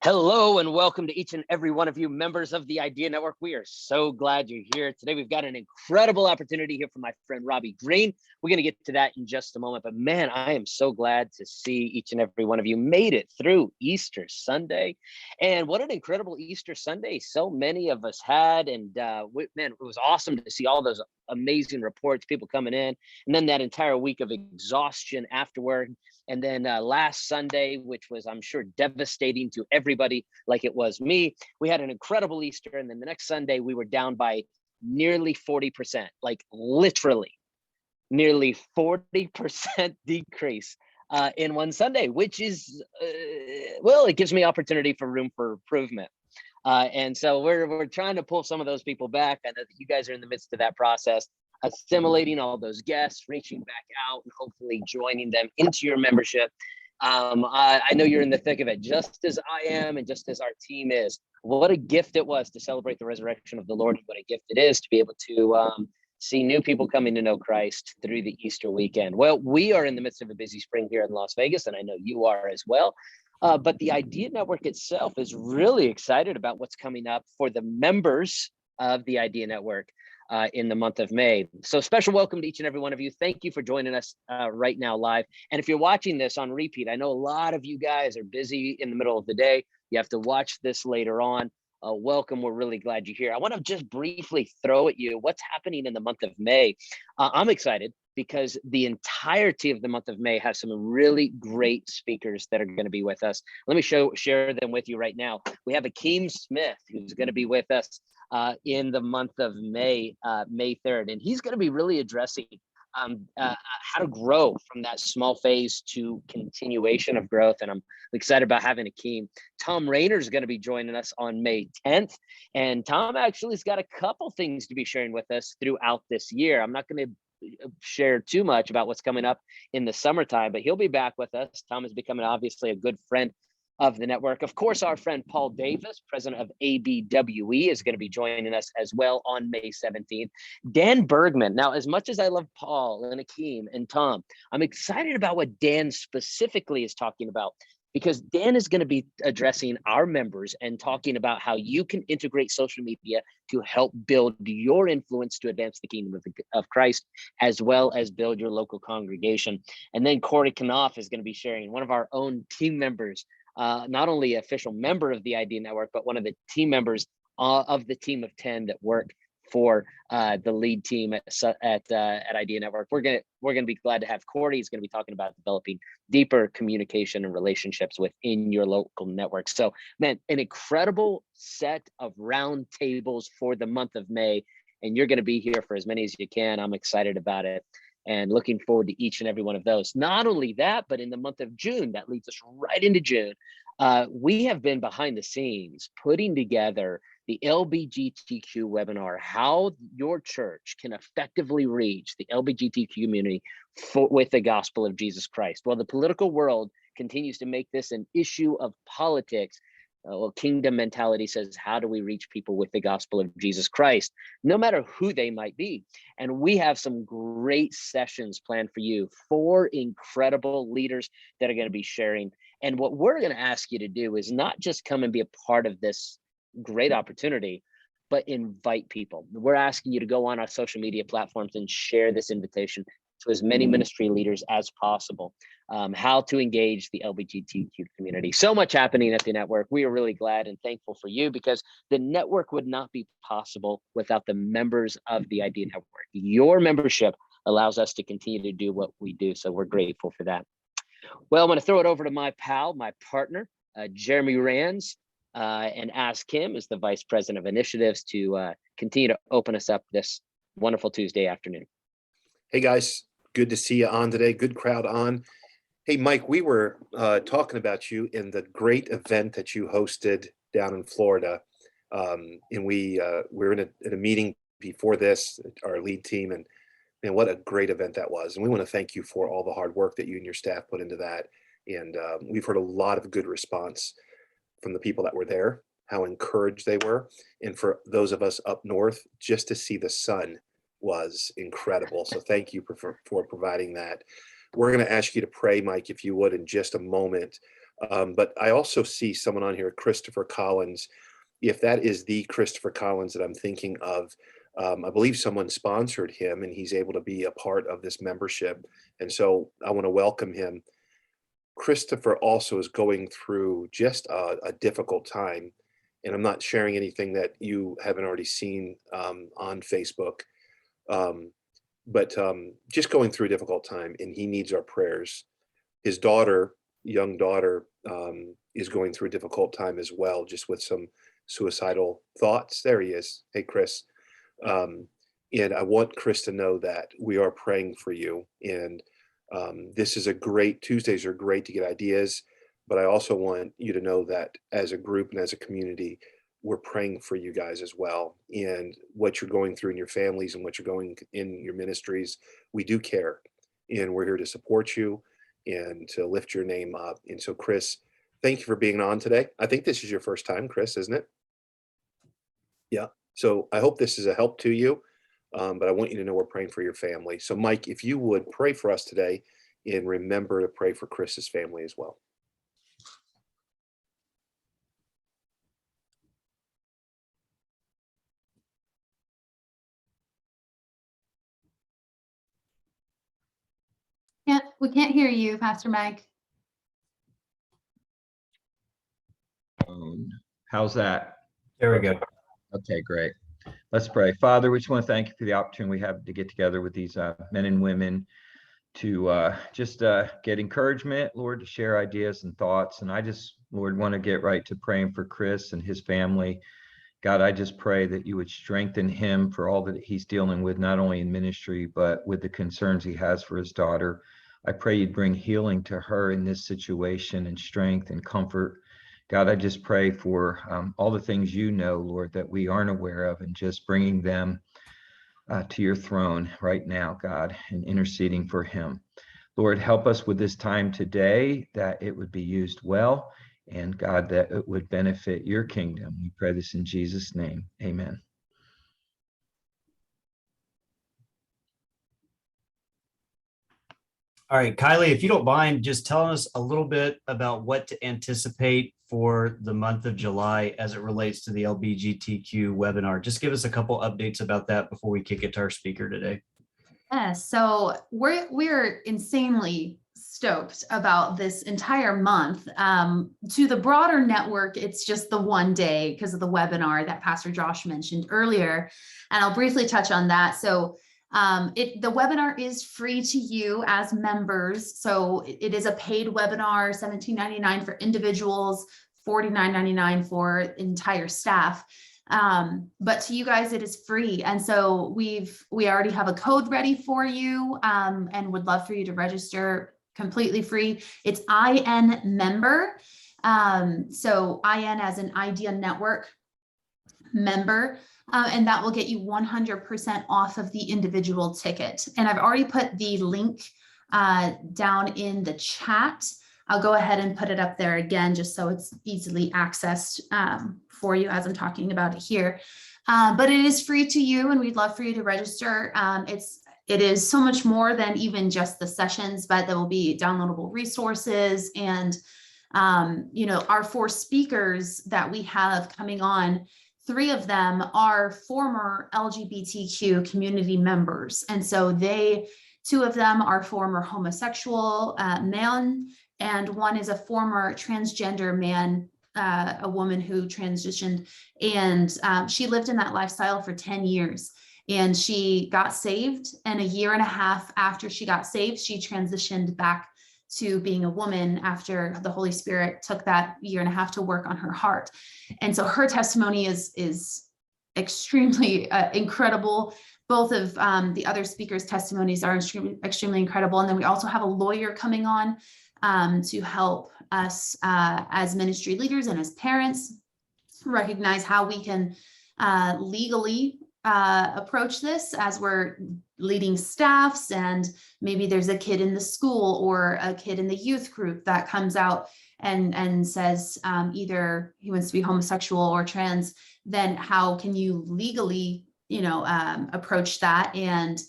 Hello and welcome to each and every one of you members of the Idea Network. We are so glad you're here. Today we've got an incredible opportunity here from my friend Robbie Green. We're going to get to that in just a moment. But man, I am so glad to see each and every one of you made it through Easter Sunday. And what an incredible Easter Sunday so many of us had. And man, it was awesome to see all those amazing reports, people coming in, and then that entire week of exhaustion afterward. And then last Sunday, which was, I'm sure, devastating to everybody like it was me, we had an incredible Easter. And then the next Sunday, we were down by nearly 40%, like literally nearly 40% decrease in one Sunday, which is, well, it gives me opportunity for room for improvement. And so we're trying to pull some of those people back. I know that you guys are in the midst of that process, assimilating all those guests, reaching back out, and hopefully joining them into your membership. I know you're in the thick of it, just as I am, and just as our team is. What a gift it was to celebrate the resurrection of the Lord, and what a gift it is to be able to see new people coming to know Christ through the Easter weekend. Well, we are in the midst of a busy spring here in Las Vegas, and I know you are as well. But the Idea Network itself is really excited about what's coming up for the members of the Idea Network in the month of May. So special welcome to each and every one of you. Thank you for joining us right now live. And if you're watching this on repeat, I know a lot of you guys are busy in the middle of the day. You have to watch this later on. Welcome. We're really glad you're here. I want to just briefly throw at you what's happening in the month of May. I'm excited because the entirety of the month of May has some really great speakers that are going to be with us. Let me share them with you right now. We have Akeem Smith, who's going to be with us in the month of May, May 3rd. And he's going to be really addressing how to grow from that small phase to continuation of growth. And I'm excited about having Akeem. Tom Rayner is going to be joining us on May 10th. And Tom actually has got a couple things to be sharing with us throughout this year. I'm not going to share too much about what's coming up in the summertime, but he'll be back with us. Tom is becoming obviously a good friend of the network. Of course, our friend Paul Davis, president of ABWE, is going to be joining us as well on May 17th. Dan Bergman. Now, as much as I love Paul and Akeem and Tom, I'm excited about what Dan specifically is talking about, because Dan is going to be addressing our members and talking about how you can integrate social media to help build your influence to advance the kingdom of Christ, as well as build your local congregation. And then Corey Knopf is going to be sharing, one of our own team members, not only an official member of the Idea Network, but one of the team members of the team of 10 that work for the lead team at Idea Network. We're gonna be glad to have Corey. He's gonna be talking about developing deeper communication and relationships within your local network. So, man, an incredible set of round tables for the month of May, and you're gonna be here for as many as you can. I'm excited about it and looking forward to each and every one of those. Not only that, but in the month of June, that leads us right into June. We have been behind the scenes putting together the LGBTQ webinar, how your church can effectively reach the LGBTQ community with the gospel of Jesus Christ. While the political world continues to make this an issue of politics, well, kingdom mentality says, how do we reach people with the gospel of Jesus Christ, no matter who they might be? And we have some great sessions planned for you, 4 incredible leaders that are going to be sharing. And what we're going to ask you to do is not just come and be a part of this great opportunity, but invite people. We're asking you to go on our social media platforms and share this invitation to as many ministry leaders as possible, how to engage the LGBTQ community. So much happening at the network. We are really glad and thankful for you, because the network would not be possible without the members of the Idea Network. Your membership allows us to continue to do what we do. So we're grateful for that. Well, I'm going to throw it over to my pal, my partner, Jeremy Rands, and ask him, as the Vice President of Initiatives, to continue to open us up this wonderful Tuesday afternoon. Hey guys, good to see you on today. Good crowd on. Hey Mike, we were talking about you in the great event that you hosted down in Florida, and we were in a meeting before this, our lead team, and man, what a great event that was. And we want to thank you for all the hard work that you and your staff put into that. And we've heard a lot of good response from the people that were there, how encouraged they were. And for those of us up north, just to see the sun was incredible. So thank you for providing that. We're going to ask you to pray, Mike, if you would, in just a moment. But I also see someone on here, Christopher Collins. If that is the Christopher Collins that I'm thinking of, I believe someone sponsored him and he's able to be a part of this membership. And so I want to welcome him. Christopher also is going through just a difficult time. And I'm not sharing anything that you haven't already seen on Facebook, but just going through a difficult time, and he needs our prayers. His daughter, young daughter, is going through a difficult time as well, just with some suicidal thoughts. There he is. Hey, Chris. And I want Chris to know that we are praying for you. And this is a great, Tuesdays are great to get ideas, but I also want you to know that as a group and as a community, we're praying for you guys as well. And what you're going through in your families and what you're going in your ministries, we do care. And we're here to support you and to lift your name up. And so, Chris, thank you for being on today. I think this is your first time, Chris, isn't it? Yeah. So I hope this is a help to you. But I want you to know we're praying for your family. So, Mike, if you would pray for us today, and remember to pray for Chris's family as well. We can't hear you, Pastor Mike. How's that? There we go. Okay, great. Let's pray. Father, we just want to thank you for the opportunity we have to get together with these men and women to just get encouragement, Lord, to share ideas and thoughts. And I just, Lord, want to get right to praying for Chris and his family. God, I just pray that you would strengthen him for all that he's dealing with, not only in ministry, but with the concerns he has for his daughter. I pray you'd bring healing to her in this situation and strength and comfort. God, I just pray for all the things you know, Lord, that we aren't aware of, and just bringing them to your throne right now, God, and interceding for him. Lord, help us with this time today, that it would be used well, and God, that it would benefit your kingdom. We pray this in Jesus' name. Amen. All right, Kylie, if you don't mind, just telling us a little bit about what to anticipate for the month of July as it relates to the LGBTQ webinar. Just give us a couple updates about that before we kick it to our speaker today. Yes, so we're insanely stoked about this entire month. To the broader network, it's just the one day because of the webinar that Pastor Josh mentioned earlier, and I'll briefly touch on that. So the webinar is free to you as members. So it is a paid webinar, $17.99 for individuals, $49.99 for entire staff. But to you guys, it is free. And so we already have a code ready for you, and would love for you to register completely free. It's IN member. So IN as an Idea Network member. And that will get you 100% off of the individual ticket. And I've already put the link down in the chat. I'll go ahead and put it up there again, just so it's easily accessed for you as I'm talking about it here. But it is free to you, and we'd love for you to register. It is so much more than even just the sessions, but there will be downloadable resources, and our 4 speakers that we have coming on, 3 of them are former LGBTQ community members. And so 2 of them are former homosexual men, and 1 is a former transgender man, a woman who transitioned, and she lived in that lifestyle for 10 years. And she got saved, and a year and a half after she got saved, she transitioned back to being a woman after the Holy Spirit took that year and a half to work on her heart. And so her testimony is extremely incredible. Both of the other speakers' testimonies are extremely incredible. And then we also have a lawyer coming on to help us as ministry leaders and as parents recognize how we can legally approach this as we're leading staffs, and maybe there's a kid in the school or a kid in the youth group that comes out and says either he wants to be homosexual or trans. Then how can you legally approach that? And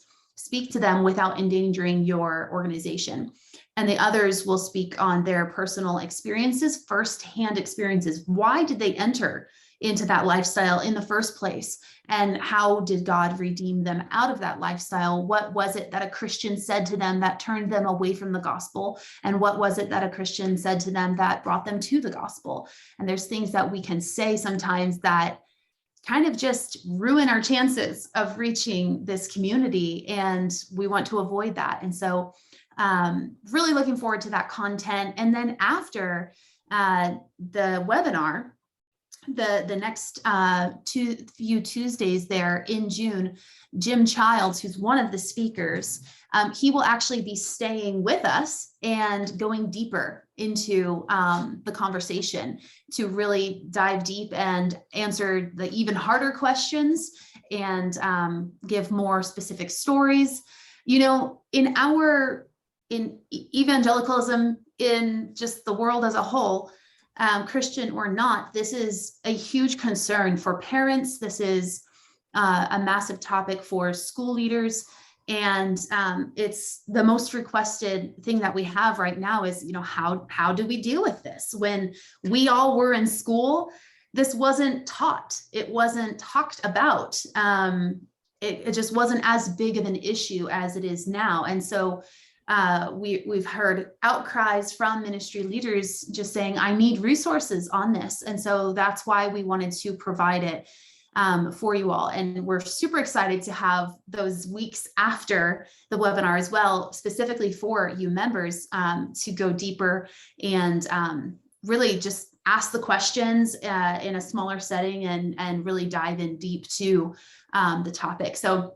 speak to them without endangering your organization. And the others will speak on their personal experiences, firsthand experiences. Why did they enter into that lifestyle in the first place? And how did God redeem them out of that lifestyle? What was it that a Christian said to them that turned them away from the gospel? And what was it that a Christian said to them that brought them to the gospel? And there's things that we can say sometimes that kind of just ruin our chances of reaching this community. And we want to avoid that. And so really looking forward to that content. And then after the webinar, the next few Tuesdays there in June, Jim Childs, who's one of the speakers, he will actually be staying with us and going deeper into the conversation to really dive deep and answer the even harder questions and give more specific stories. You know, in evangelicalism, in just the world as a whole, Christian or not, this is a huge concern for parents. This is a massive topic for school leaders. And it's the most requested thing that we have right now is, you know, how do we deal with this? When we all were in school, this wasn't taught. It wasn't talked about. It just wasn't as big of an issue as it is now. And so we've heard outcries from ministry leaders just saying, I need resources on this. And so that's why we wanted to provide it for you all. And we're super excited to have those weeks after the webinar as well, specifically for you members to go deeper and really just ask the questions in a smaller setting and really dive in deep to the topic. So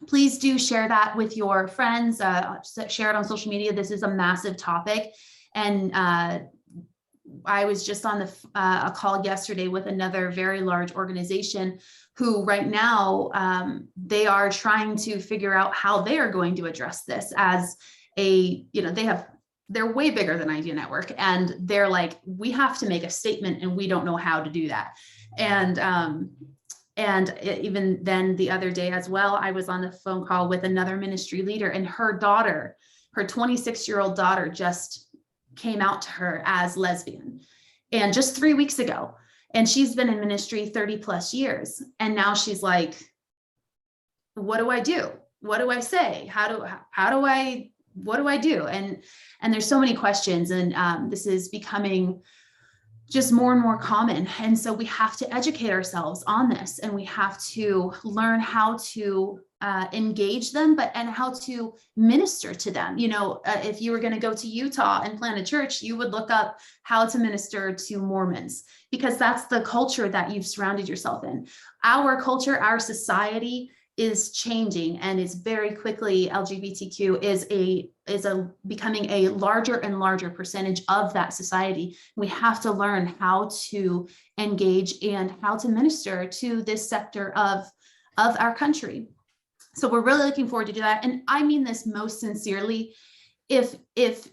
please do share that with your friends, share it on social media. This is a massive topic. And I was just on a call yesterday with another very large organization who right now, they are trying to figure out how they are going to address this as they're way bigger than Idea Network. And they're like, we have to make a statement and we don't know how to do that. And even then the other day as well, I was on the phone call with another ministry leader, and her daughter, her 26-year-old daughter, just came out to her as lesbian, and just 3 weeks ago. And she's been in ministry 30 plus years. And now she's like, what do I do? What do I say? What do I do? And there's so many questions, and this is becoming just more and more common. And so we have to educate ourselves on this, and we have to learn how to engage them, and how to minister to them. You know, if you were going to go to Utah and plant a church, you would look up how to minister to Mormons, because that's the culture that you've surrounded yourself in. Our culture, our society is changing, and it's very quickly, LGBTQ is becoming a larger and larger percentage of that society. We have to learn how to engage and how to minister to this sector of our country. So we're really looking forward to do that. And I mean this most sincerely. If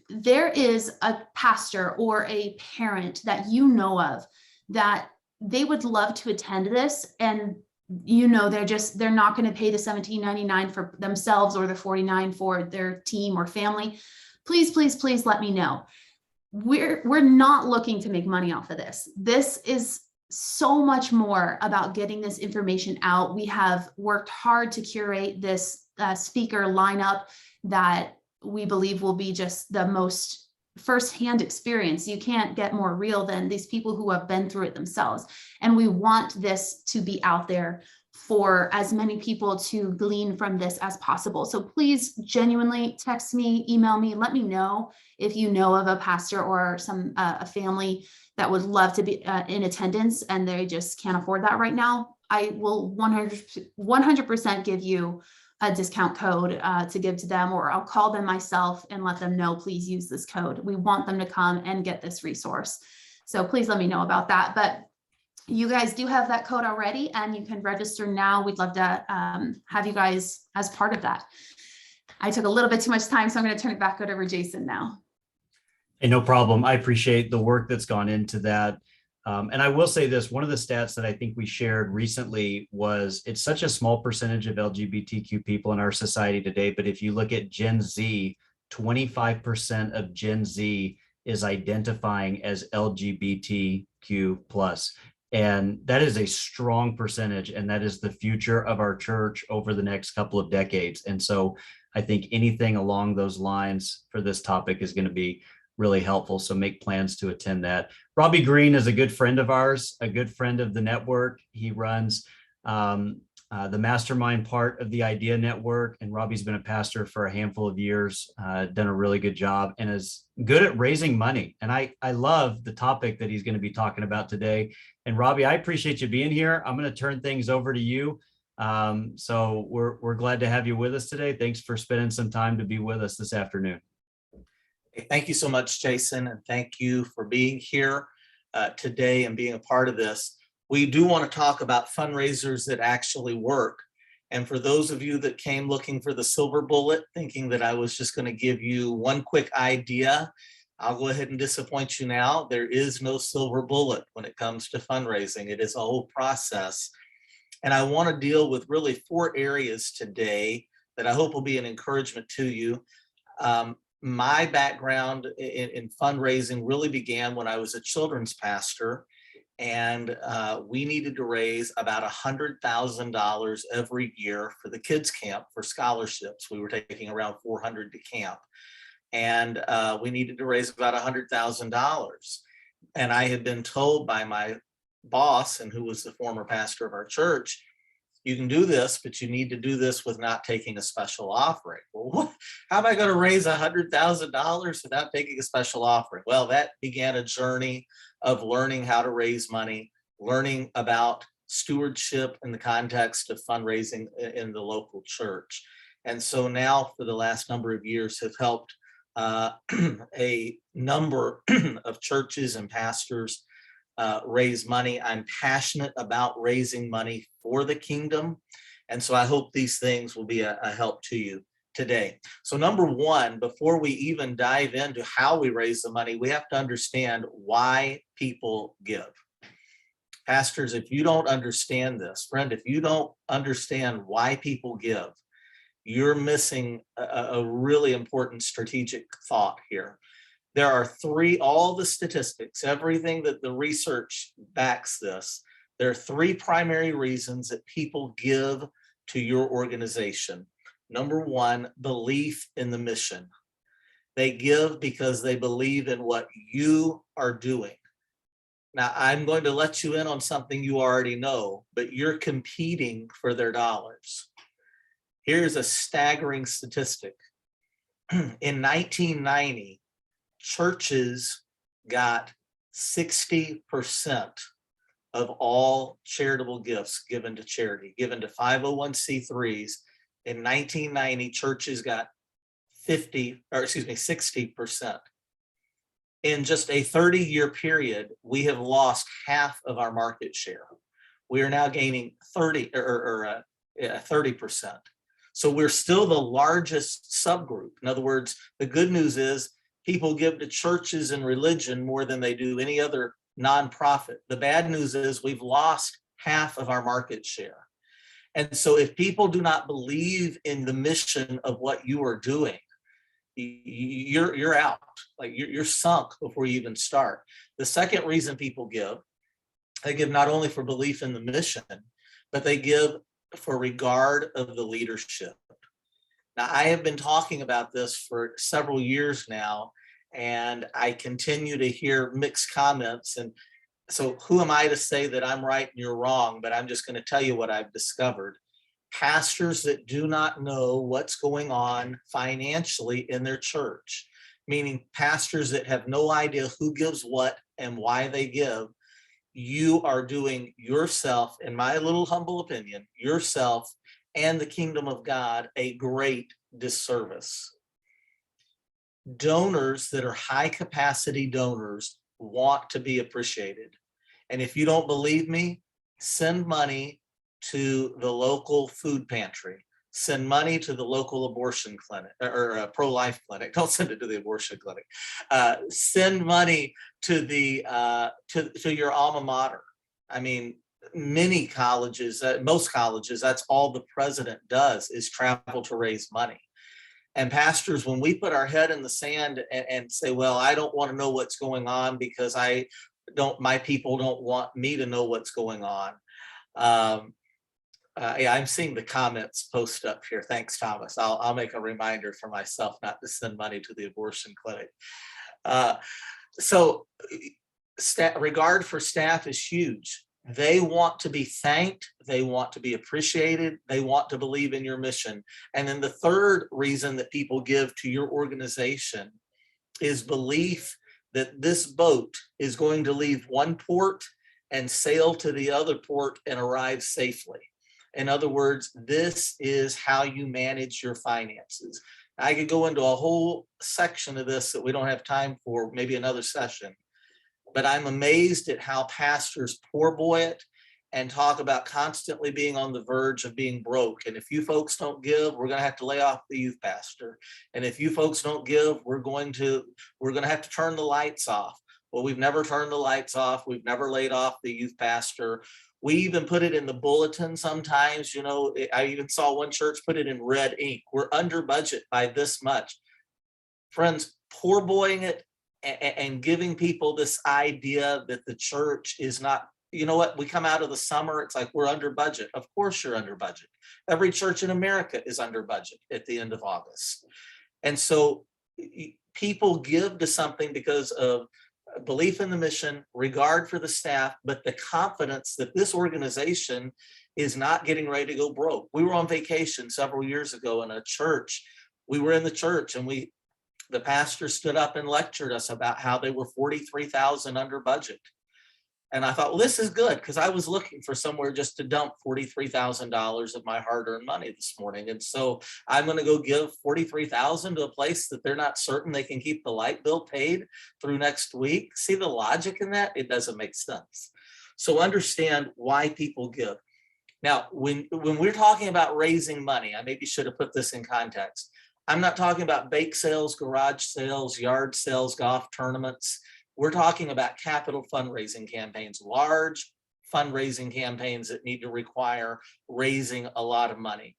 there is a pastor or a parent that you know of that they would love to attend this, and you know, they're not going to pay the $17.99 for themselves or the $49 for their team or family, please let me know. We're not looking to make money off of this. This is so much more about getting this information out. We have worked hard to curate this speaker lineup that we believe will be just the most firsthand experience. You can't get more real than these people who have been through it themselves. And we want this to be out there for as many people to glean from this as possible. So please genuinely text me, email me, let me know if you know of a pastor or a family that would love to be in attendance and they just can't afford that right now. I will 100% give you a discount code to give to them, or I'll call them myself and let them know, please use this code. We want them to come and get this resource. So please let me know about that. But you guys do have that code already and you can register now. We'd love to have you guys as part of that. I took a little bit too much time, so I'm going to turn it back over to Jason now. Hey, no problem. I appreciate the work that's gone into that. And I will say this, one of the stats that I think we shared recently was it's such a small percentage of LGBTQ people in our society today. But if you look at Gen Z, 25% of Gen Z is identifying as LGBTQ plus. And that is a strong percentage. And that is the future of our church over the next couple of decades. And so I think anything along those lines for this topic is going to be really helpful. So make plans to attend that. Robbie Green is a good friend of ours, a good friend of the network. He runs the mastermind part of the Idea Network. And Robbie's been a pastor for a handful of years, done a really good job, and is good at raising money. And I love the topic that he's going to be talking about today. And Robbie, I appreciate you being here. I'm going to turn things over to you. So we're glad to have you with us today. Thanks for spending some time to be with us this afternoon. Thank you so much, Jason, and thank you for being here today and being a part of this. We do want to talk about fundraisers that actually work. And for those of you that came looking for the silver bullet, thinking that I was just going to give you one quick idea, I'll go ahead and disappoint you now. There is no silver bullet when it comes to fundraising. It is a whole process. And I want to deal with really 4 areas today that I hope will be an encouragement to you. My background in fundraising really began when I was a children's pastor, and we needed to raise about $100,000 every year for the kids camp for scholarships. We were taking around 400 to camp, and we needed to raise about $100,000. And I had been told by my boss, and who was the former pastor of our church, you can do this, but you need to do this with not taking a special offering. Well, how am I going to raise $100,000 without taking a special offering? Well, that began a journey of learning how to raise money, learning about stewardship in the context of fundraising in the local church. And so now for the last number of years have helped a number of churches and pastors raise money. I'm passionate about raising money for the kingdom. And so I hope these things will be a help to you today. So number one, before we even dive into how we raise the money, we have to understand why people give. Pastors, if you don't understand this, friend, if you don't understand why people give, you're missing a really important strategic thought here. There are 3, all the statistics, everything that the research backs this. There are 3 primary reasons that people give to your organization. Number 1, belief in the mission. They give because they believe in what you are doing. Now, I'm going to let you in on something you already know, but you're competing for their dollars. Here's a staggering statistic. In 1990, churches got 60% of all charitable gifts given to charity, given to 501c3s. In 1990, churches got 60%. In just a 30-year period, we have lost half of our market share. We are now gaining 30%. So we're still the largest subgroup. In other words, the good news is people give to churches and religion more than they do any other nonprofit. The bad news is we've lost half of our market share. And so if people do not believe in the mission of what you are doing, you're out, like you're sunk before you even start. The second reason people give, they give not only for belief in the mission, but they give for regard of the leadership. Now, I have been talking about this for several years now, and I continue to hear mixed comments. And so who am I to say that I'm right and you're wrong? But I'm just going to tell you what I've discovered. Pastors that do not know what's going on financially in their church, meaning pastors that have no idea who gives what and why they give, you are doing yourself, in my little humble opinion, yourself and the kingdom of God a great disservice. Donors that are high capacity donors want to be appreciated. And if you don't believe me, send money to the local food pantry. Send money to the local abortion clinic or pro-life clinic. Don't send it to the abortion clinic. Send money to the to your alma mater. I mean, many colleges, most colleges, that's all the president does is travel to raise money. And pastors, when we put our head in the sand and say, well, I don't want to know what's going on because my people don't want me to know what's going on. Yeah, I'm seeing the comments post up here. Thanks, Thomas. I'll make a reminder for myself not to send money to the abortion clinic. So regard for staff is huge. They want to be thanked. They want to be appreciated. They want to believe in your mission. And then the third reason that people give to your organization is belief that this boat is going to leave one port and sail to the other port and arrive safely. In other words, this is how you manage your finances. I could go into a whole section of this that we don't have time for, maybe another session. But I'm amazed at how pastors poorboy it and talk about constantly being on the verge of being broke. And if you folks don't give, we're going to have to lay off the youth pastor. And if you folks don't give, we're going to have to turn the lights off. Well, we've never turned the lights off. We've never laid off the youth pastor. We even put it in the bulletin sometimes. You know, I even saw one church put it in red ink. We're under budget by this much. Friends, poorboying it and giving people this idea that the church is not, you know what, we come out of the summer, it's like we're under budget. Of course you're under budget. Every church in America is under budget at the end of August. And so people give to something because of belief in the mission, regard for the staff, but the confidence that this organization is not getting ready to go broke. We were on vacation several years ago in a church. We were in the church and the pastor stood up and lectured us about how they were $43,000 under budget. And I thought, well, this is good, because I was looking for somewhere just to dump $43,000 of my hard-earned money this morning. And so I'm going to go give $43,000 to a place that they're not certain they can keep the light bill paid through next week. See the logic in that? It doesn't make sense. So understand why people give. Now, when we're talking about raising money, I maybe should have put this in context. I'm not talking about bake sales, garage sales, yard sales, golf tournaments. We're talking about capital fundraising campaigns, large fundraising campaigns that need to require raising a lot of money.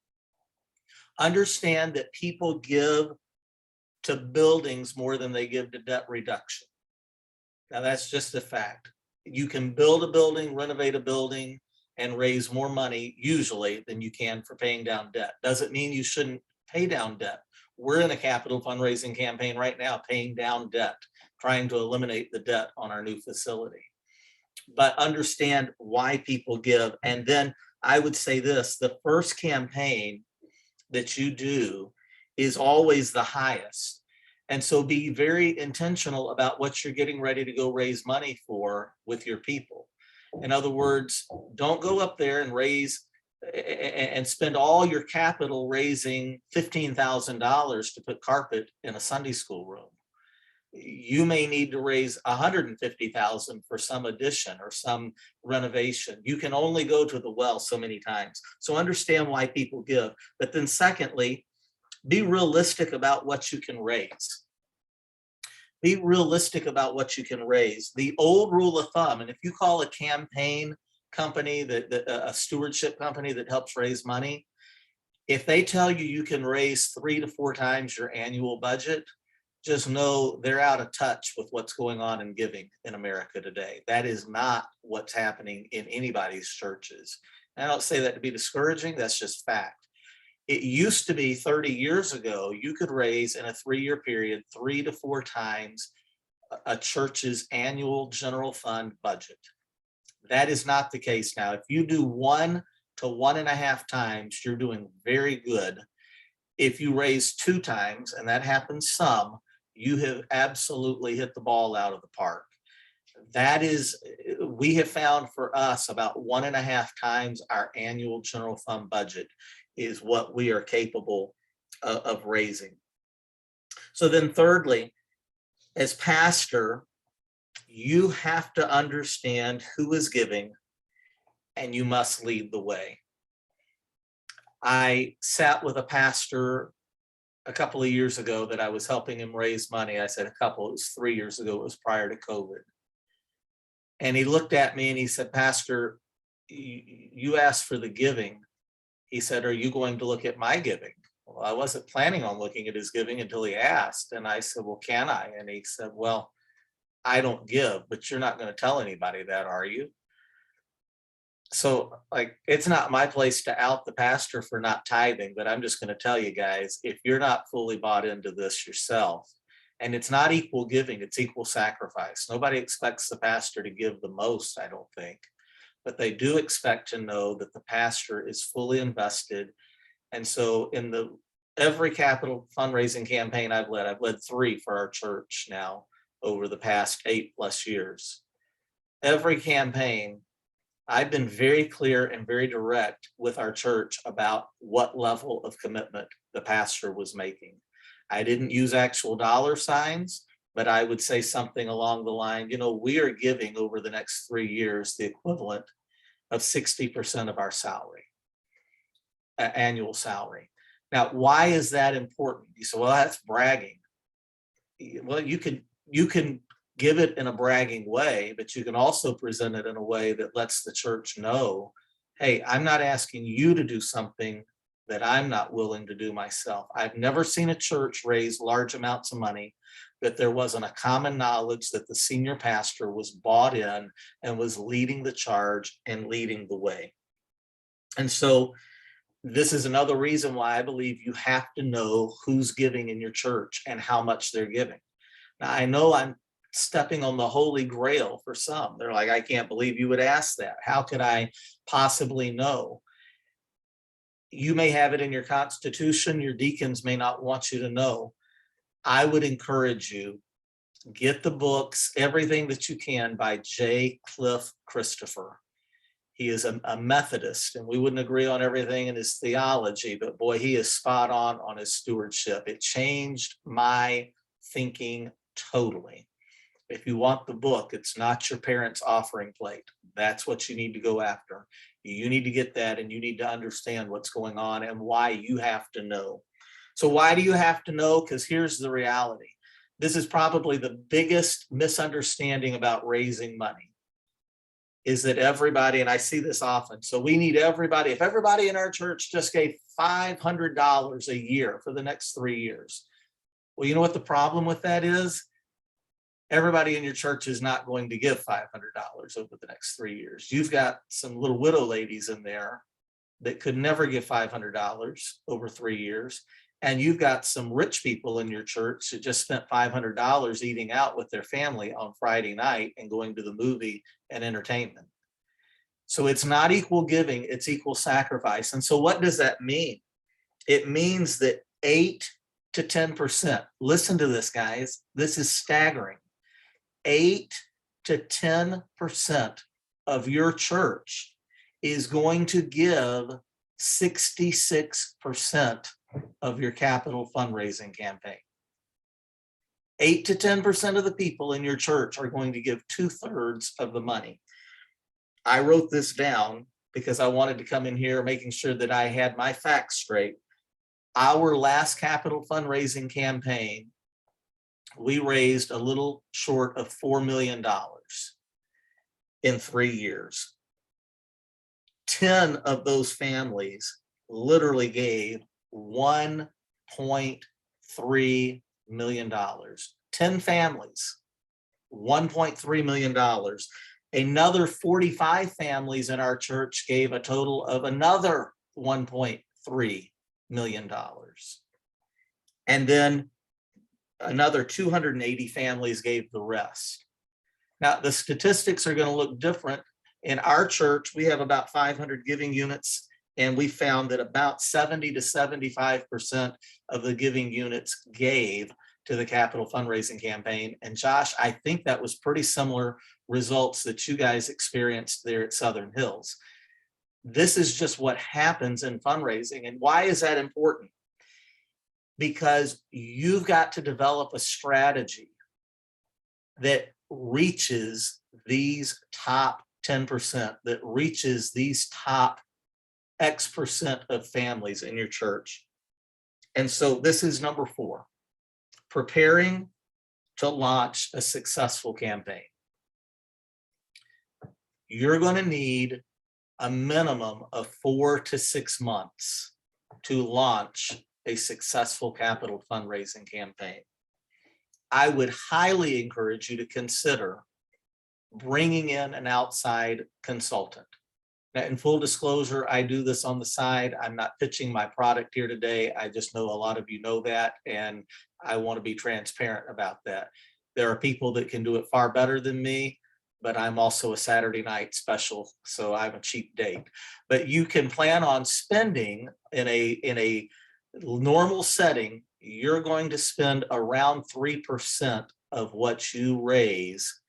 Understand that people give to buildings more than they give to debt reduction. Now, that's just a fact. You can build a building, renovate a building, and raise more money usually than you can for paying down debt. Doesn't mean you shouldn't pay down debt. We're in a capital fundraising campaign right now, paying down debt, trying to eliminate the debt on our new facility. But understand why people give. And then I would say this, the first campaign that you do is always the highest. And so be very intentional about what you're getting ready to go raise money for with your people. In other words, don't go up there and raise and spend all your capital raising $15,000 to put carpet in a Sunday school room. You may need to raise $150,000 for some addition or some renovation. You can only go to the well so many times. So understand why people give. But then secondly, be realistic about what you can raise. Be realistic about what you can raise. The old rule of thumb, and if you call a campaign company, a stewardship company that helps raise money, if they tell you you can raise 3 to 4 times your annual budget, just know they're out of touch with what's going on in giving in America today. That is not what's happening in anybody's churches. And I don't say that to be discouraging, that's just fact. It used to be 30 years ago, you could raise in a 3-year period 3 to 4 times a church's annual general fund budget. That is not the case now. If you do 1 to 1.5 times, you're doing very good. If you raise 2 times, and that happens some, you have absolutely hit the ball out of the park. That is, we have found for us about 1.5 times our annual general fund budget is what we are capable of raising. So then thirdly, as pastor, you have to understand who is giving and you must lead the way. I sat with a pastor a couple of years ago that I was helping him raise money. I said a couple, it was 3 years ago, it was prior to COVID. And he looked at me and he said, Pastor, you asked for the giving. He said, are you going to look at my giving? Well, I wasn't planning on looking at his giving until he asked. And I said, well, can I? And he said, well, I don't give, but you're not going to tell anybody that, are you? So like, it's not my place to out the pastor for not tithing, but I'm just going to tell you guys, if you're not fully bought into this yourself, and it's not equal giving, it's equal sacrifice. Nobody expects the pastor to give the most, I don't think, but they do expect to know that the pastor is fully invested. And so in every capital fundraising campaign I've led 3 for our church now over the past 8+ years. Every campaign, I've been very clear and very direct with our church about what level of commitment the pastor was making. I didn't use actual dollar signs, but I would say something along the line, we are giving over the next 3 years the equivalent of 60% of our salary, annual salary. Now, why is that important? You say, well, that's bragging. Well, you can give it in a bragging way, but you can also present it in a way that lets the church know, hey, I'm not asking you to do something that I'm not willing to do myself. I've never seen a church raise large amounts of money that there wasn't a common knowledge that the senior pastor was bought in and was leading the charge and leading the way. And so this is another reason why I believe you have to know who's giving in your church and how much they're giving. Now, I know I'm stepping on the holy grail for some. They're like, I can't believe you would ask that. How could I possibly know? You may have it in your constitution. Your deacons may not want you to know. I would encourage you, get the books, everything that you can by J. Cliff Christopher. He is a Methodist, and we wouldn't agree on everything in his theology, but boy, he is spot on his stewardship. It changed my thinking totally. If you want the book, it's not your parents' offering plate. That's what you need to go after. You need to get that, and you need to understand what's going on and why you have to know. So why do you have to know? Because here's the reality. This is probably the biggest misunderstanding about raising money, is that everybody, and I see this often, so we need everybody, if everybody in our church just gave $500 a year for the next 3 years. Well, you know what the problem with that is? Everybody in your church is not going to give $500 over the next 3 years. You've got some little widow ladies in there that could never give $500 over 3 years. And you've got some rich people in your church that just spent $500 eating out with their family on Friday night and going to the movie and entertainment. So it's not equal giving, it's equal sacrifice. And so what does that mean? It means that 8 to 10%, listen to this, guys, this is staggering. 8 to 10% of your church is going to give 66% of your capital fundraising campaign. 8 to 10% of the people in your church are going to give 2/3 of the money. I wrote this down because I wanted to come in here making sure that I had my facts straight. Our last capital fundraising campaign, we raised a little short of $4 million in 3 years. 10 of those families literally gave $1.3 million. 10 families, $1.3 million. Another 45 families in our church gave a total of another $1.3 million. And then another 280 families gave the rest. Now, the statistics are going to look different. In our church, we have about 500 giving units, and we found that about 70 to 75% of the giving units gave to the capital fundraising campaign. And Josh, I think that was pretty similar results that you guys experienced there at Southern Hills. This is just what happens in fundraising. And why is that important? Because you've got to develop a strategy that reaches these top 10%, that reaches these top X% of families in your church. And so this is number 4, preparing to launch a successful campaign. You're going to need a minimum of 4 to 6 months to launch a successful capital fundraising campaign. I would highly encourage you to consider bringing in an outside consultant. Now, in full disclosure, I do this on the side. I'm not pitching my product here today. I just know a lot of you know that, and I want to be transparent about that. There are people that can do it far better than me, but I'm also a Saturday night special, so I'm a cheap date. But you can plan on spending in a normal setting, you're going to spend around 3% of what you raise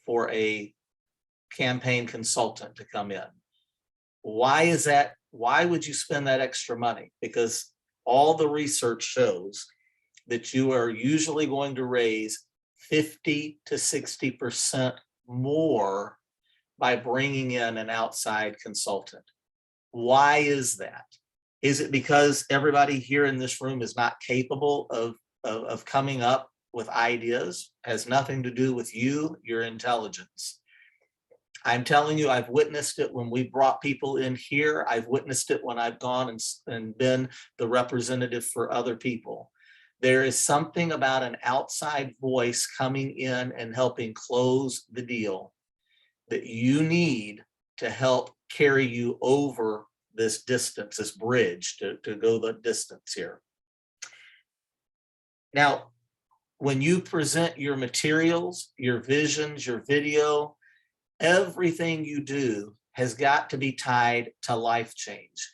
for a campaign consultant to come in. Why is that? Why would you spend that extra money? Because all the research shows that you are usually going to raise 50 to 60% more by bringing in an outside consultant. Why is that? Is it because everybody here in this room is not capable of coming up with ideas? Has nothing to do with you, your intelligence. I'm telling you, I've witnessed it when we brought people in here. I've witnessed it when I've gone and been the representative for other people. There is something about an outside voice coming in and helping close the deal that you need to help carry you over this distance, this bridge to go the distance here. Now, when you present your materials, your visions, your video, everything you do has got to be tied to life change.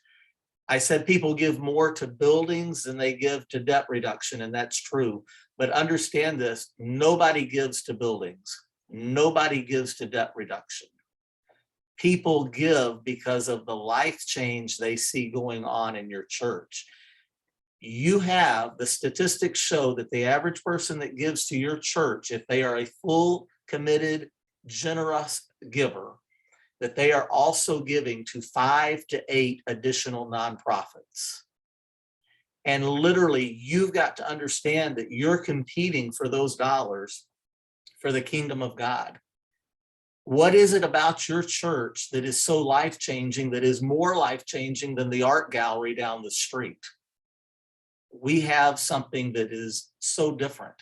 I said people give more to buildings than they give to debt reduction, and that's true. But understand this, nobody gives to buildings. Nobody gives to debt reduction. People give because of the life change they see going on in your church. You have, the statistics show that the average person that gives to your church, if they are a full, committed, generous giver, that they are also giving to 5 to 8 additional nonprofits. And literally, you've got to understand that you're competing for those dollars for the kingdom of God. What is it about your church that is so life-changing, that is more life-changing than the art gallery down the street? We have something that is so different.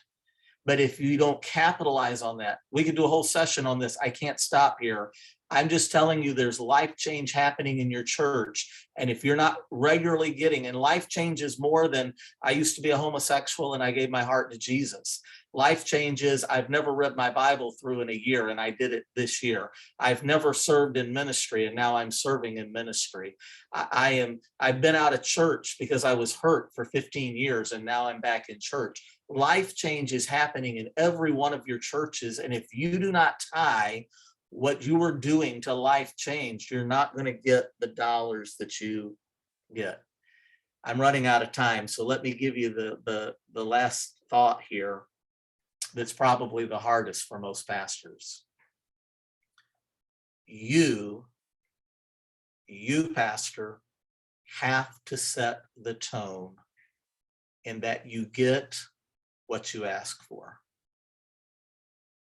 But if you don't capitalize on that, we could do a whole session on this. I can't stop here. I'm just telling you, there's life change happening in your church. And if you're not regularly getting, and life change is more than, I used to be a homosexual and I gave my heart to Jesus. Life change is, I've never read my Bible through in a year and I did it this year. I've never served in ministry and now I'm serving in ministry. I've been out of church because I was hurt for 15 years and now I'm back in church. Life change is happening in every one of your churches. And if you do not tie what you are doing to life change, you're not going to get the dollars that you get. I'm running out of time, so let me give you the last thought here that's probably the hardest for most pastors. You pastor, have to set the tone in that you get what you ask for.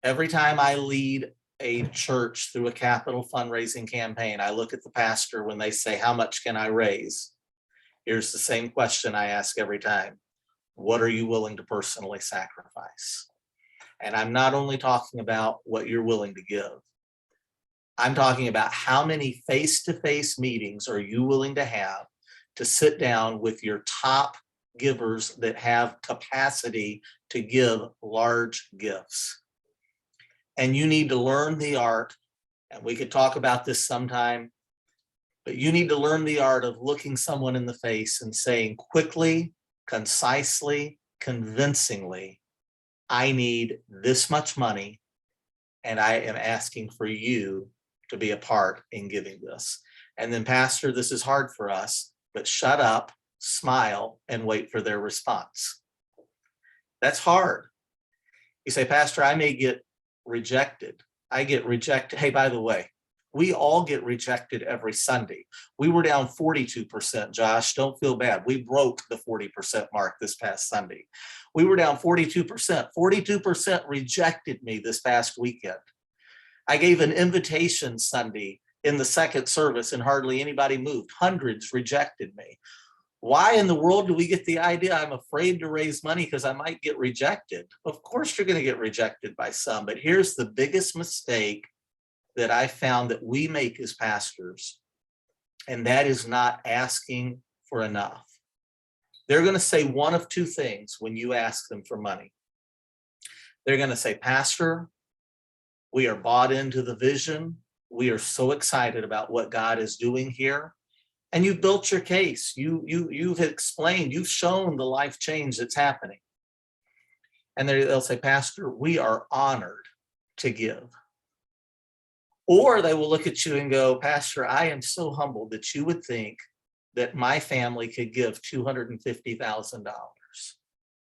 Every time I lead a church through a capital fundraising campaign, I look at the pastor when they say, how much can I raise? Here's the same question I ask every time. What are you willing to personally sacrifice? And I'm not only talking about what you're willing to give. I'm talking about how many face-to-face meetings are you willing to have to sit down with your top givers that have capacity to give large gifts. And you need to learn the art, and we could talk about this sometime, but you need to learn the art of looking someone in the face and saying quickly, concisely, convincingly, I need this much money, and I am asking for you to be a part in giving this. And then, Pastor, this is hard for us, but shut up, smile, and wait for their response. That's hard. You say, Pastor, I may get rejected. I get rejected. Hey, by the way, We all get rejected every Sunday. We were down 42%, Josh. Don't feel bad. We broke the 40% mark this past Sunday. We were down 42%. 42% rejected me this past weekend. I gave an invitation Sunday in the second service and hardly anybody moved. Hundreds rejected me. Why in the world do we get the idea I'm afraid to raise money because I might get rejected? Of course you're going to get rejected by some, but here's the biggest mistake that I found that we make as pastors, and that is not asking for enough. They're going to say one of two things when you ask them for money. They're going to say, Pastor, we are bought into the vision. We are so excited about what God is doing here. And you've built your case. You've explained, you've shown the life change that's happening. And they'll say, Pastor, we are honored to give. Or they will look at you and go, Pastor, I am so humbled that you would think that my family could give $250,000.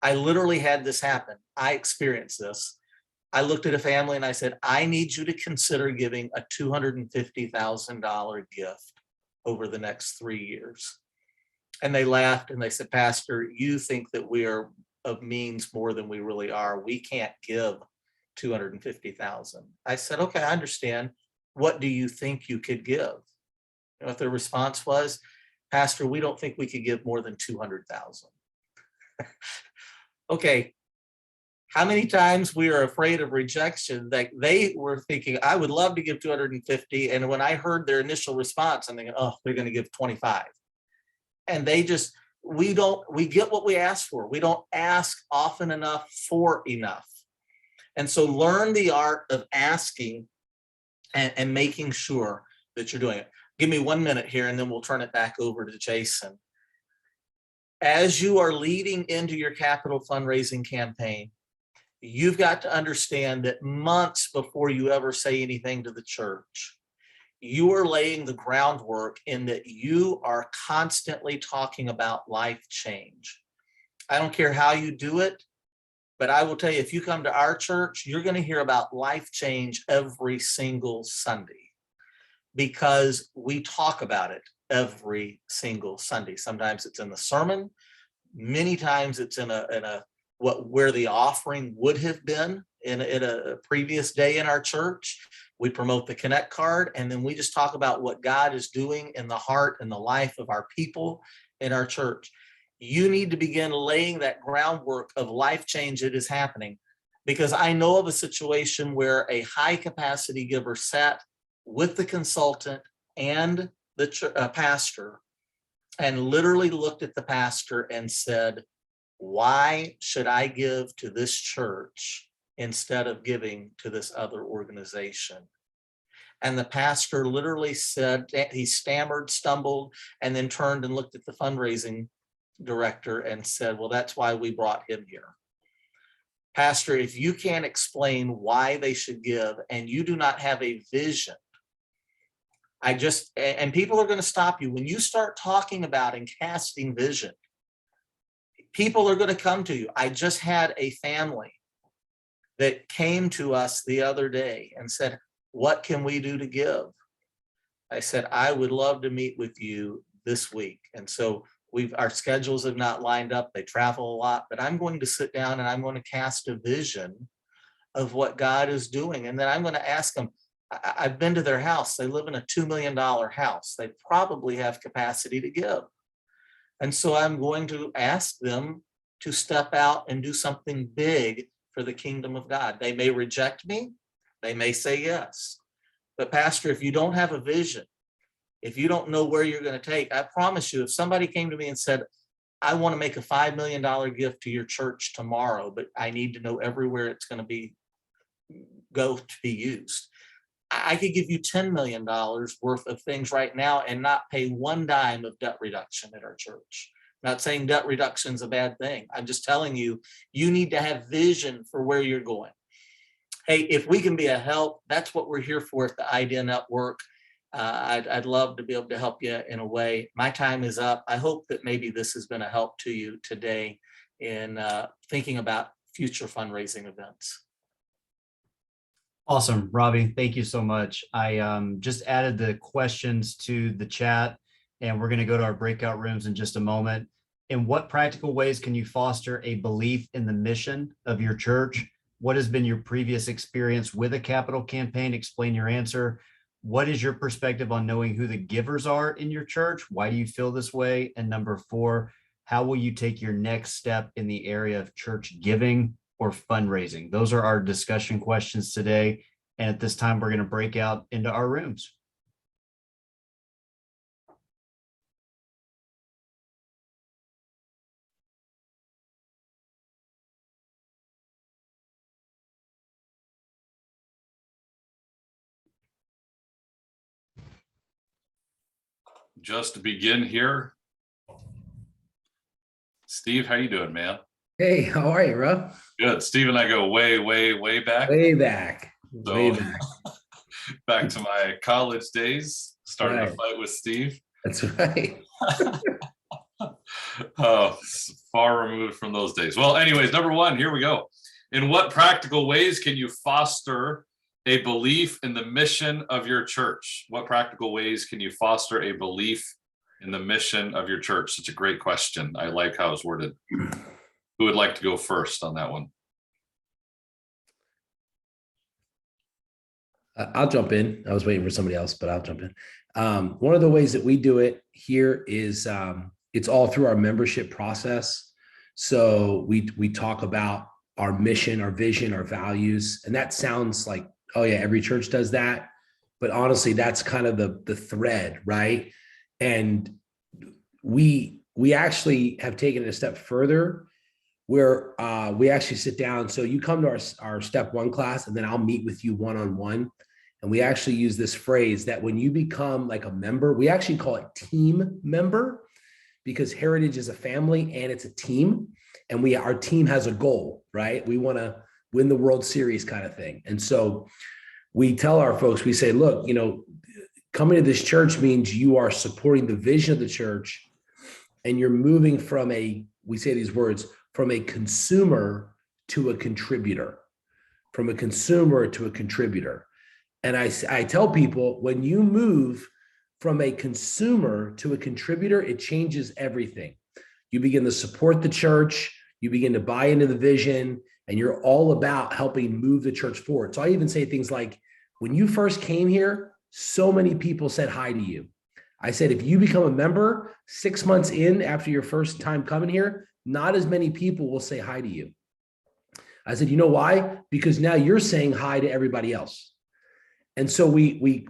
I literally had this happen. I experienced this. I looked at a family and I said, I need you to consider giving a $250,000 gift over the next 3 years. And they laughed and they said, Pastor, you think that we are of means more than we really are. We can't give $250,000. I said, okay, I understand. What do you think you could give? You know what their response was? Pastor, we don't think we could give more than $200,000. Okay. How many times we are afraid of rejection that they were thinking, I would love to give 250. And when I heard their initial response, I'm thinking, oh, they're going to give 25. And they just, we get what we ask for. We don't ask often enough for enough. And so learn the art of asking and making sure that you're doing it. Give me 1 minute here and then we'll turn it back over to Jason. As you are leading into your capital fundraising campaign, you've got to understand that months before you ever say anything to the church, you are laying the groundwork in that you are constantly talking about life change. I don't care how you do it, but I will tell you, if you come to our church, you're going to hear about life change every single Sunday because we talk about it every single Sunday. Sometimes it's in the sermon. Many times it's in a where the offering would have been in a previous day in our church. We promote the Connect card, and then we just talk about what God is doing in the heart and the life of our people in our church. You need to begin laying that groundwork of life change that is happening, because I know of a situation where a high capacity giver sat with the consultant and the pastor and literally looked at the pastor and said, why should I give to this church instead of giving to this other organization? And the pastor literally said, he stammered, stumbled, and then turned and looked at the fundraising director and said, well, that's why we brought him here. Pastor, if you can't explain why they should give and you do not have a vision, and people are going to stop you. When you start talking about and casting vision, people are going to come to you. I just had a family that came to us the other day and said, what can we do to give? I said, I would love to meet with you this week. And so our schedules have not lined up. They travel a lot, but I'm going to sit down and I'm going to cast a vision of what God is doing. And then I'm going to ask them, I've been to their house. They live in a $2 million house. They probably have capacity to give. And so I'm going to ask them to step out and do something big for the kingdom of God. They may reject me. They may say yes. But Pastor, if you don't have a vision, if you don't know where you're going to take, I promise you, if somebody came to me and said, I want to make a $5 million gift to your church tomorrow, but I need to know everywhere it's going to go to be used. I could give you $10 million worth of things right now and not pay one dime of debt reduction at our church. Not saying debt reduction is a bad thing. I'm just telling you, you need to have vision for where you're going. Hey, if we can be a help, that's what we're here for at the Idea Network. I'd love to be able to help you in a way. My time is up. I hope that maybe this has been a help to you today in thinking about future fundraising events. Awesome, Robbie. Thank you so much. I just added the questions to the chat, and we're going to go to our breakout rooms in just a moment. In what practical ways can you foster a belief in the mission of your church? What has been your previous experience with a capital campaign? Explain your answer. What is your perspective on knowing who the givers are in your church? Why do you feel this way? And number 4, how will you take your next step in the area of church giving or fundraising? Those are our discussion questions today. And at this time, we're going to break out into our rooms. Just to begin here, Steve, how you doing, man? Hey, how are you, Rob? Good. Steve and I go way, way, way back. Way back. So, Way back. back to my college days, starting Right. to fight with Steve. That's right. Oh, far removed from those days. Well, anyways, number 1, here we go. In what practical ways can you foster a belief in the mission of your church? What practical ways can you foster a belief in the mission of your church? Such a great question. I like how it's worded. Who would like to go first on that one? I'll jump in. I was waiting for somebody else, but I'll jump in. One of the ways that we do it here is it's all through our membership process. So we talk about our mission, our vision, our values, and that sounds like, oh yeah, every church does that. But honestly, that's kind of the thread, right? And we actually have taken it a step further where we actually sit down. So you come to our step 1 class, and then I'll meet with you one-on-one. And we actually use this phrase that when you become like a member, we actually call it team member, because Heritage is a family and it's a team. And our team has a goal, right? We want to win the World Series kind of thing. And so we tell our folks, we say, look, coming to this church means you are supporting the vision of the church, and you're moving from we say these words, from a consumer to a contributor, from a consumer to a contributor. And I tell people, when you move from a consumer to a contributor, it changes everything. You begin to support the church, you begin to buy into the vision, and you're all about helping move the church forward. So I even say things like, when you first came here, so many people said hi to you. I said, if you become a member 6 months in after your first time coming here, not as many people will say hi to you. I said, you know why? Because now you're saying hi to everybody else. And so we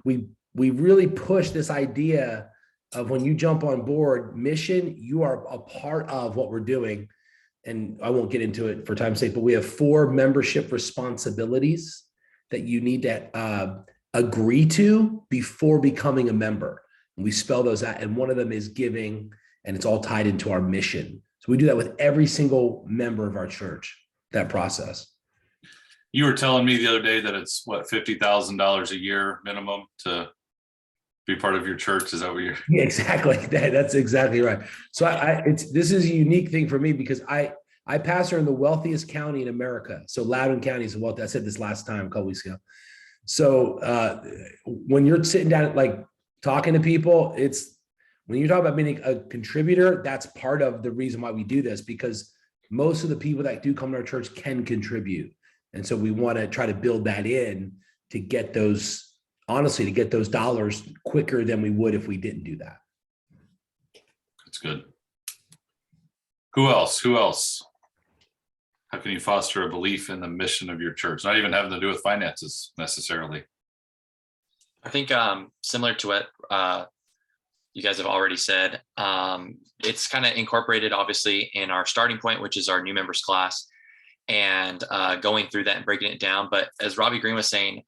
really push this idea of, when you jump on board mission, you are a part of what we're doing. And I won't get into it for time's sake, but we have 4 membership responsibilities that you need to agree to before becoming a member. And we spell those out. And one of them is giving, and it's all tied into our mission. So we do that with every single member of our church, that process. You were telling me the other day that it's what, $50,000 a year minimum to be part of your church. Is that what you're? Yeah, exactly. That's exactly right. So this is a unique thing for me, because I pastor in the wealthiest county in America. So Loudoun County is the wealthiest. I said this last time a couple weeks ago. So when you're sitting down, like talking to people, when you talk about being a contributor, that's part of the reason why we do this, because most of the people that do come to our church can contribute. And so we want to try to build that in to get those, honestly, to get those dollars quicker than we would if we didn't do that. That's good. Who else? How can you foster a belief in the mission of your church? Not even having to do with finances necessarily. I think similar to what you guys have already said, it's kind of incorporated obviously in our starting point, which is our new members class, and going through that and breaking it down. But as Robbie Green was saying,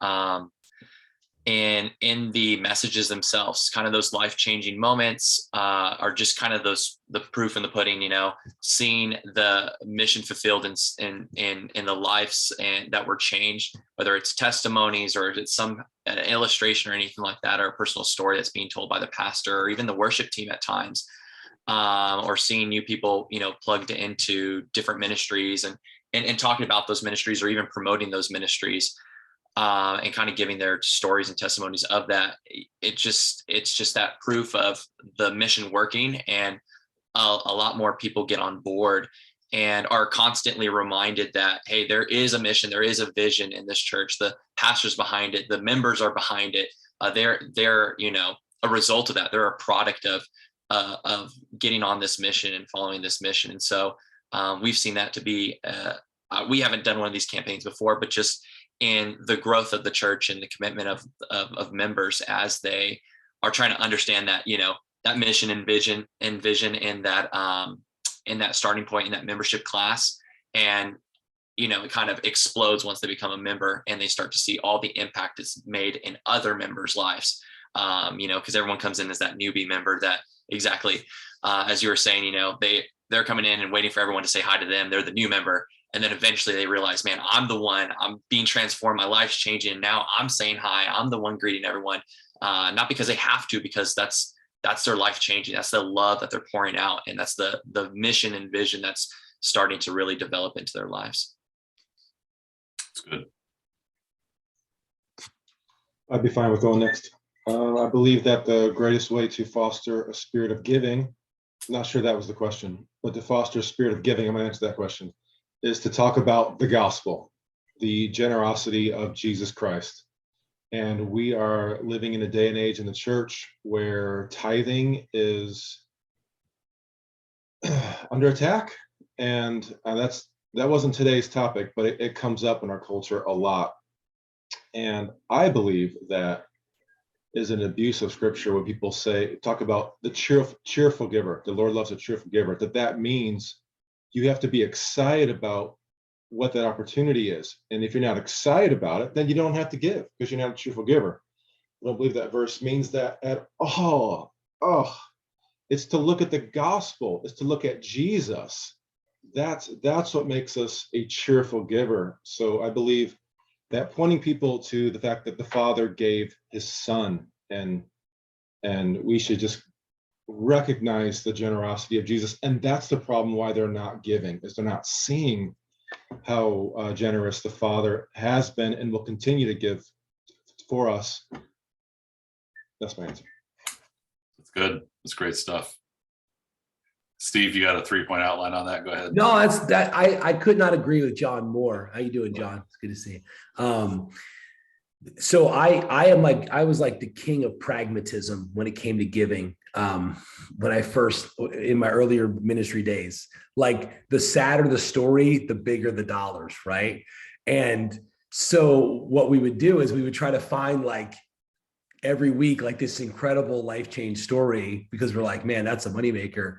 and in the messages themselves, kind of those life-changing moments are just kind of the proof in the pudding, seeing the mission fulfilled in the lives and that were changed, whether it's testimonies or it's some illustration or anything like that, or a personal story that's being told by the pastor or even the worship team at times, or seeing new people, plugged into different ministries and talking about those ministries or even promoting those ministries. and kind of giving their stories and testimonies of that. It's just that proof of the mission working, and a lot more people get on board and are constantly reminded that, hey, there is a mission, there is a vision in this church. The pastors behind it, the members are behind it. They're a result of that. They're a product of getting on this mission and following this mission. And so we've seen that to be. We haven't done one of these campaigns before, but just in the growth of the church and the commitment of members as they are trying to understand that, that mission and vision in that starting point in that membership class. And, it kind of explodes once they become a member and they start to see all the impact it's made in other members' lives. Because everyone comes in as that newbie member that exactly, as you were saying, they're coming in and waiting for everyone to say hi to them. They're the new member. And then eventually they realize, man, I'm the one, I'm being transformed. My life's changing. Now I'm saying hi. I'm the one greeting everyone. Not because they have to, because that's their life changing. That's the love that they're pouring out. And that's the mission and vision that's starting to really develop into their lives. That's good. I'd be fine with going next. I believe that the greatest way to foster a spirit of giving, I'm not sure that was the question, but to foster a spirit of giving, I'm going to answer that question, is to talk about the gospel, the generosity of Jesus Christ. And we are living in a day and age in the church where tithing is under attack. And that wasn't today's topic, but it comes up in our culture a lot. And I believe that is an abuse of scripture when people talk about the cheerful giver. The Lord loves a cheerful giver. That means you have to be excited about what that opportunity is. And if you're not excited about it, then you don't have to give because you're not a cheerful giver. I don't believe that verse means that at all. Oh, it's to look at the gospel. It's to look at Jesus. That's what makes us a cheerful giver. So I believe that pointing people to the fact that the Father gave his Son, and we should just recognize the generosity of Jesus. And that's the problem why they're not giving, is they're not seeing how generous the Father has been and will continue to give for us. That's my answer. That's good. That's great stuff. Steve, you got a 3-point outline on that? Go ahead. No, I could not agree with John more. How you doing, John? It's good to see you. So I was like the king of pragmatism when it came to giving. When I first, in my earlier ministry days, like the sadder the story, the bigger the dollars, right? And so what we would do is we would try to find like every week, like this incredible life change story, because we're like, man, that's a moneymaker.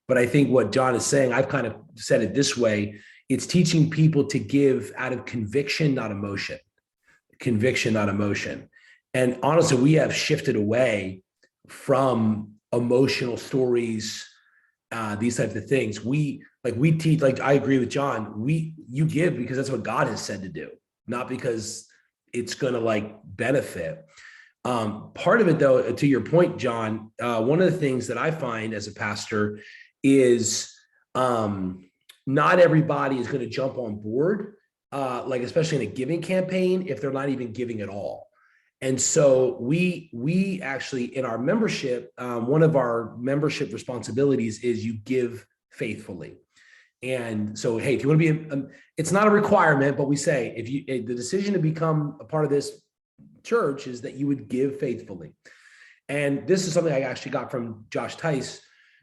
But I think what John is saying, I've kind of said it this way, it's teaching people to give out of conviction, not emotion. Conviction, not emotion. And honestly, we have shifted away from emotional stories, these types of things. We teach, like I agree with John, you give because that's what God has said to do, not because it's gonna like benefit. Part of it though, to your point, John, one of the things that I find as a pastor is not everybody is going to jump on board, like especially in a giving campaign, if they're not even giving at all. And so we actually, in our membership, one of our membership responsibilities is you give faithfully. And so, hey, if you want to be, it's not a requirement, but we say, the decision to become a part of this church is that you would give faithfully. And this is something I actually got from Josh Tice.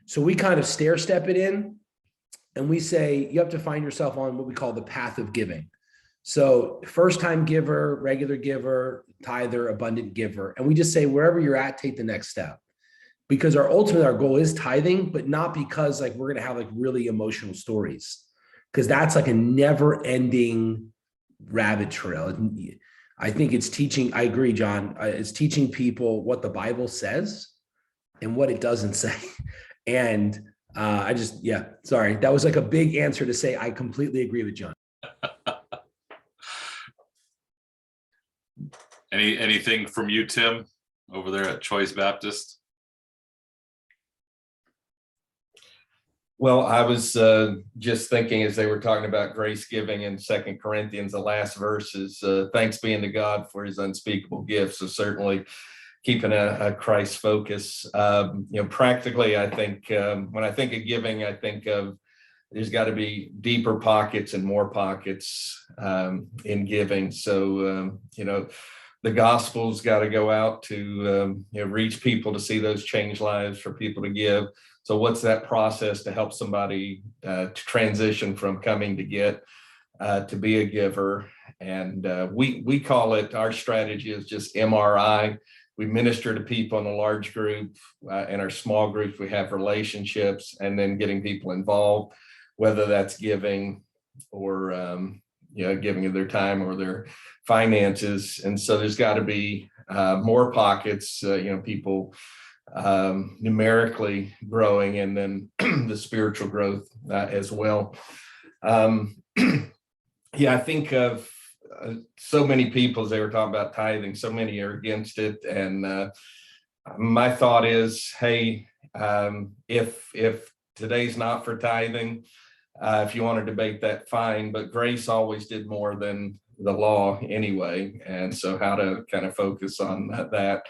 So we kind of stair step it in and we say, you have to find yourself on what we call the path of giving. So first time giver, regular giver, tither, abundant giver. And we just say, wherever you're at, take the next step. Because our goal is tithing, but not because like we're going to have like really emotional stories, because that's like a never ending rabbit trail. I think it's teaching, I agree, John, it's teaching people what the Bible says and what it doesn't say. And sorry, that was like a big answer to say, I completely agree with John. Anything from you, Tim, over there at Choice Baptist? Well, I was just thinking as they were talking about grace giving in 2 Corinthians, the last verse is thanks be unto God for his unspeakable gifts. So certainly keeping a Christ focus. Practically, I think when I think of giving, I think of there's got to be deeper pockets and more pockets in giving. So, the gospel's got to go out to reach people, to see those change lives, for people to give. So what's that process to help somebody to transition from coming to get to be a giver? And we call it, our strategy is just MRI. We minister to people in a large group. In our small groups, we have relationships, and then getting people involved, whether that's giving or giving of their time or their finances. And so there's got to be more pockets, people numerically growing, and then the spiritual growth as well. I think of so many people, as they were talking about tithing, so many are against it. And my thought is, hey, if today's not for tithing, if you want to debate that, fine, but grace always did more than the law anyway. And so how to kind of focus on that.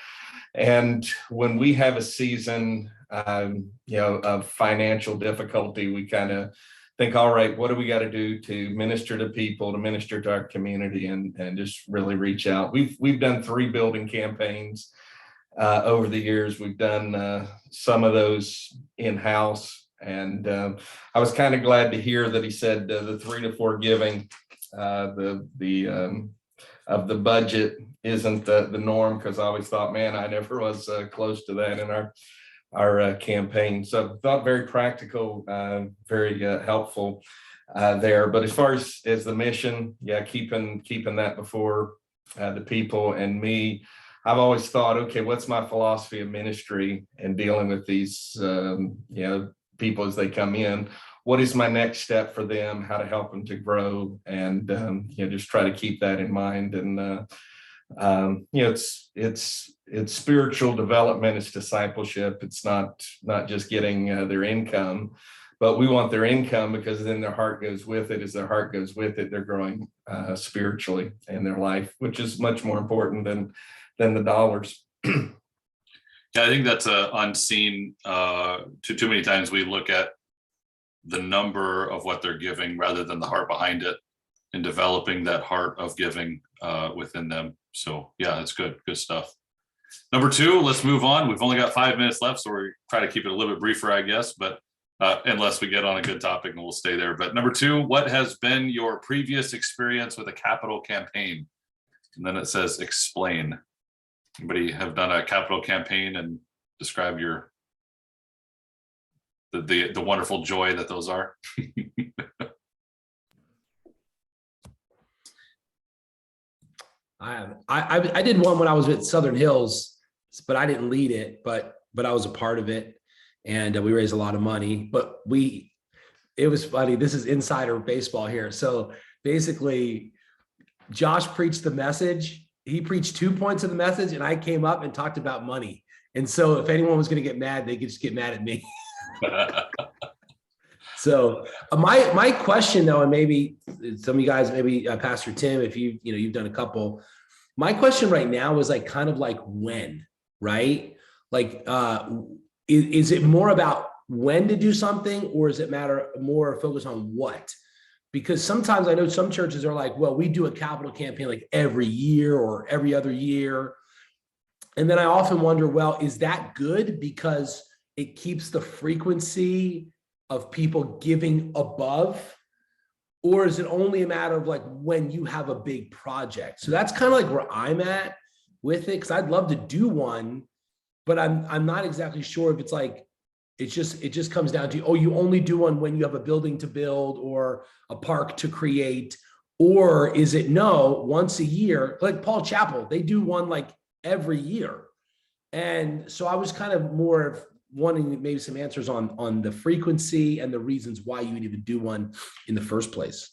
And when we have a season, of financial difficulty, we kind of think, all right, what do we got to do to minister to people, to minister to our community, and just really reach out. We've done 3 building campaigns over the years. We've done some of those in-house, and I was kind of glad to hear that he said the 3 to 4 giving of the budget isn't the norm, because I always thought, man, I never was close to that in our campaign. So thought very practical, very helpful there. But as far as the mission, keeping that before the people and me, I've always thought, okay, what's my philosophy of ministry and dealing with these people as they come in? What is my next step for them? How to help them to grow, and just try to keep that in mind. And it's spiritual development, it's discipleship. It's not just getting their income, but we want their income because then their heart goes with it. As their heart goes with it, they're growing spiritually in their life, which is much more important than the dollars. Yeah, I think that's unseen. Too many times we look at the number of what they're giving rather than the heart behind it, and developing that heart of giving within them. So yeah, that's good stuff. Number 2, let's move on. We've only got 5 minutes left, so we're trying to keep it a little bit briefer, I guess, but unless we get on a good topic, and we'll stay there. But number 2, what has been your previous experience with a capital campaign? And then it says explain. Anybody have done a capital campaign and describe the wonderful joy that those are? I did one when I was at Southern Hills, but I didn't lead it, but I was a part of it, and we raised a lot of money. But it was funny. This is insider baseball here. So basically, Josh preached the message. He preached 2 points of the message, and I came up and talked about money. And so if anyone was going to get mad, they could just get mad at me. So my question though, and maybe some of you guys, maybe Pastor Tim, if you've done a couple, my question right now is like kind of like when, right? Like, is it more about when to do something, or is it more focused on what? Because sometimes I know some churches are like, well, we do a capital campaign like every year or every other year. And then I often wonder, well, is that good because it keeps the frequency of people giving above, or is it only a matter of like when you have a big project? So that's kind of like where I'm at with it, because I'd love to do one, but I'm not exactly sure if it's like, it just comes down to, oh, you only do one when you have a building to build or a park to create, or is it no, once a year, like Paul Chapel, they do one like every year. And so I was kind of more of wanting maybe some answers on the frequency and the reasons why you would even do one in the first place.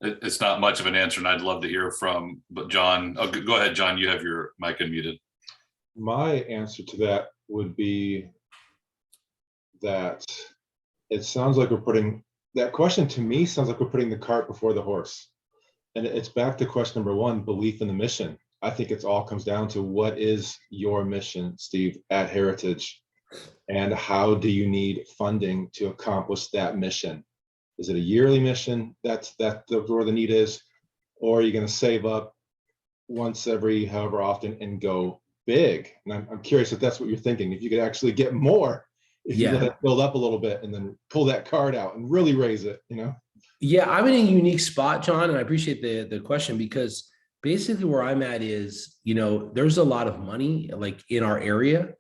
It's not much of an answer, and I'd love to hear from, but John, go ahead, John, you have your mic unmuted. My answer to that would be that it sounds like that question to me sounds like we're putting the cart before the horse. And it's back to question number one, belief in the mission. I think it's all comes down to what is your mission, Steve, at Heritage, and how do you need funding to accomplish that mission? Is it a yearly mission? That's where the need is, or are you going to save up once every however often and go big? And I'm curious if that's what you're thinking. If you could actually get more, if you let it build up a little bit and then pull that card out and really raise it, Yeah, I'm in a unique spot, John, and I appreciate the question, because basically where I'm at is, there's a lot of money like in our area.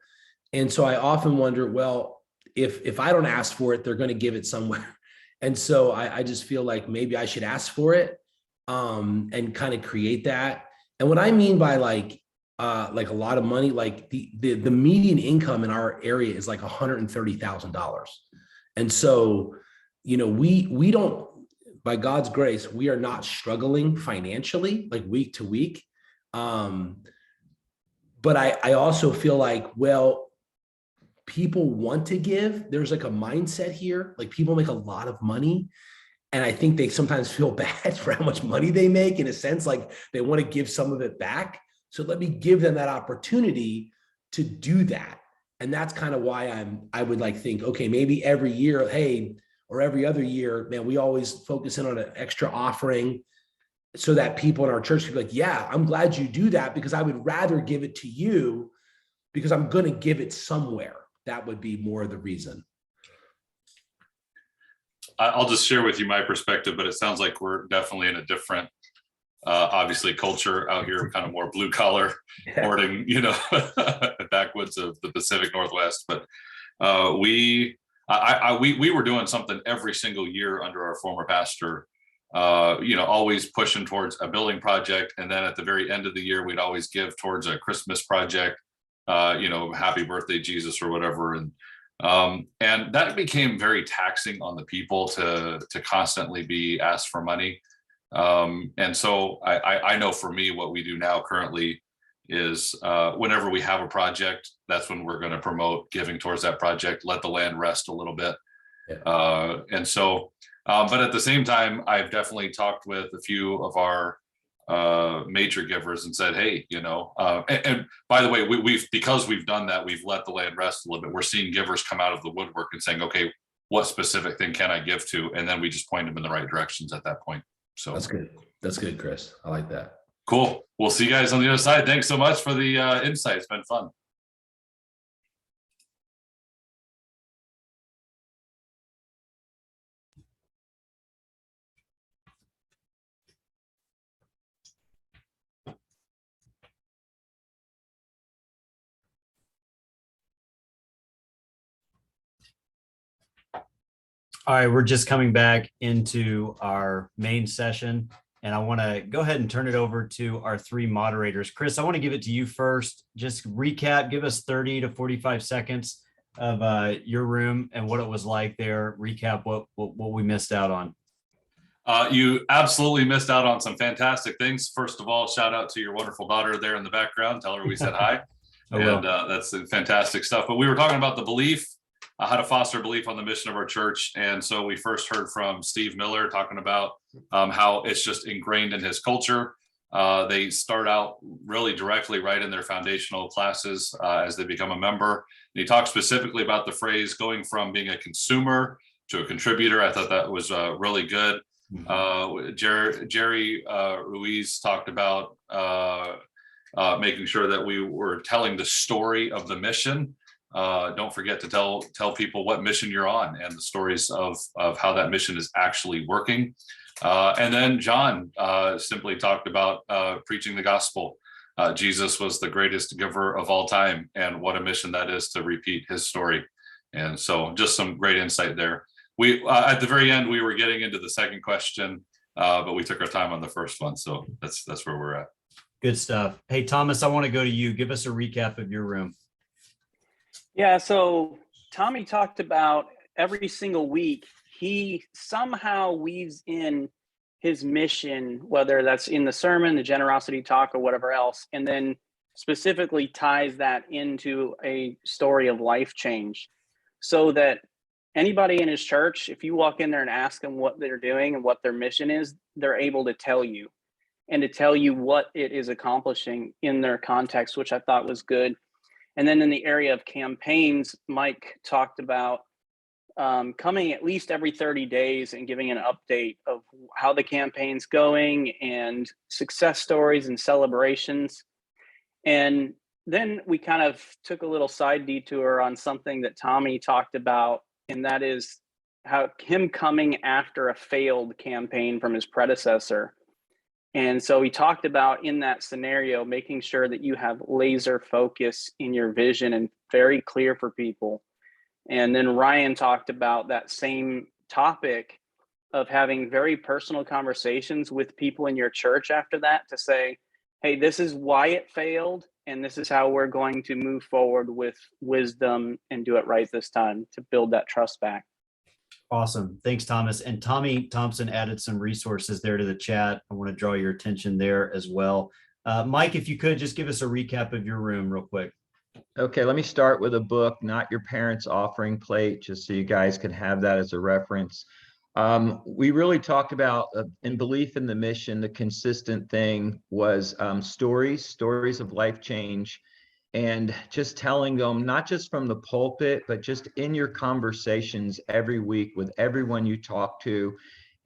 And so I often wonder, well, if I don't ask for it, they're going to give it somewhere. And so I just feel like maybe I should ask for it and kind of create that. And what I mean by like a lot of money, like the median income in our area is like $130,000. And so, we don't, by God's grace, we are not struggling financially, like week to week. But I also feel like, well, people want to give. There's like a mindset here, like people make a lot of money. And I think they sometimes feel bad for how much money they make, in a sense, like they want to give some of it back. So let me give them that opportunity to do that. And that's kind of why I would like think, okay, maybe every year, hey, or every other year, man, we always focus in on an extra offering so that people in our church can be like, yeah, I'm glad you do that, because I would rather give it to you because I'm going to give it somewhere. That would be more the reason. I'll just share with you my perspective, but it sounds like we're definitely in a different, obviously, culture out here, kind of more blue collar, hoarding, backwoods of the Pacific Northwest. But we were doing something every single year under our former pastor, always pushing towards a building project. And then at the very end of the year, we'd always give towards a Christmas project, happy birthday, Jesus, or whatever. And that became very taxing on the people to constantly be asked for money. And so I know for me, what we do now currently is whenever we have a project, that's when we're going to promote giving towards that project, let the land rest a little bit. Yeah. But at the same time, I've definitely talked with a few of our major givers and said, hey, and by the way, because we've done that, we've let the land rest a little bit. We're seeing givers come out of the woodwork and saying, okay, what specific thing can I give to? And then we just point them in the right directions at that point. So that's good. That's good, Chris. I like that. Cool. We'll see you guys on the other side. Thanks so much for the insight. It's been fun. All right, we're just coming back into our main session, and I want to go ahead and turn it over to our three moderators. Chris, I want to give it to you first. Just recap, give us 30 to 45 seconds of your room and what it was like there. Recap what we missed out on. You absolutely missed out on some fantastic things. First of all, shout out to your wonderful daughter there in the background. Tell her we said hi. And that's fantastic stuff. But we were talking about the belief, how to foster belief on the mission of our church. And so we first heard from Steve Miller talking about how it's just ingrained in his culture. They start out really directly right in their foundational classes as they become a member. And he talked specifically about the phrase going from being a consumer to a contributor. I thought that was really good. Jerry Ruiz talked about making sure that we were telling the story of the mission. Don't forget to tell people what mission you're on and the stories of how that mission is actually working. And then John simply talked about preaching the gospel. Jesus was the greatest giver of all time, and what a mission that is to repeat his story. And so just some great insight there. We at the very end, we were getting into the second question, but we took our time on the first one. So that's where we're at. Good stuff. Hey, Thomas, I want to go to you. Give us a recap of your room. Yeah, so Tommy talked about every single week, he somehow weaves in his mission, whether that's in the sermon, the generosity talk, or whatever else, and then specifically ties that into a story of life change so that anybody in his church, if you walk in there and ask them what they're doing and what their mission is, they're able to tell you, and to tell you what it is accomplishing in their context, which I thought was good. And then in the area of campaigns, Mike talked about coming at least every 30 days and giving an update of how the campaign's going and success stories and celebrations. And then we kind of took a little side detour on something that Tommy talked about, and that is how him coming after a failed campaign from his predecessor. And so he talked about, in that scenario, making sure that you have laser focus in your vision and very clear for people. And then Ryan talked about that same topic of having very personal conversations with people in your church after that to say, hey, this is why it failed, and this is how we're going to move forward with wisdom and do it right this time to build that trust back. Awesome. Thanks, Thomas. And Tommy Thompson added some resources there to the chat. I want to draw your attention there as well. Mike, if you could just give us a recap of your room real quick. Okay, let me start with a book, Not Your Parents' Offering Plate, just so you guys can have that as a reference. We really talked about, in belief in the mission, the consistent thing was stories of life change, and just telling them, not just from the pulpit, but just in your conversations every week with everyone you talk to,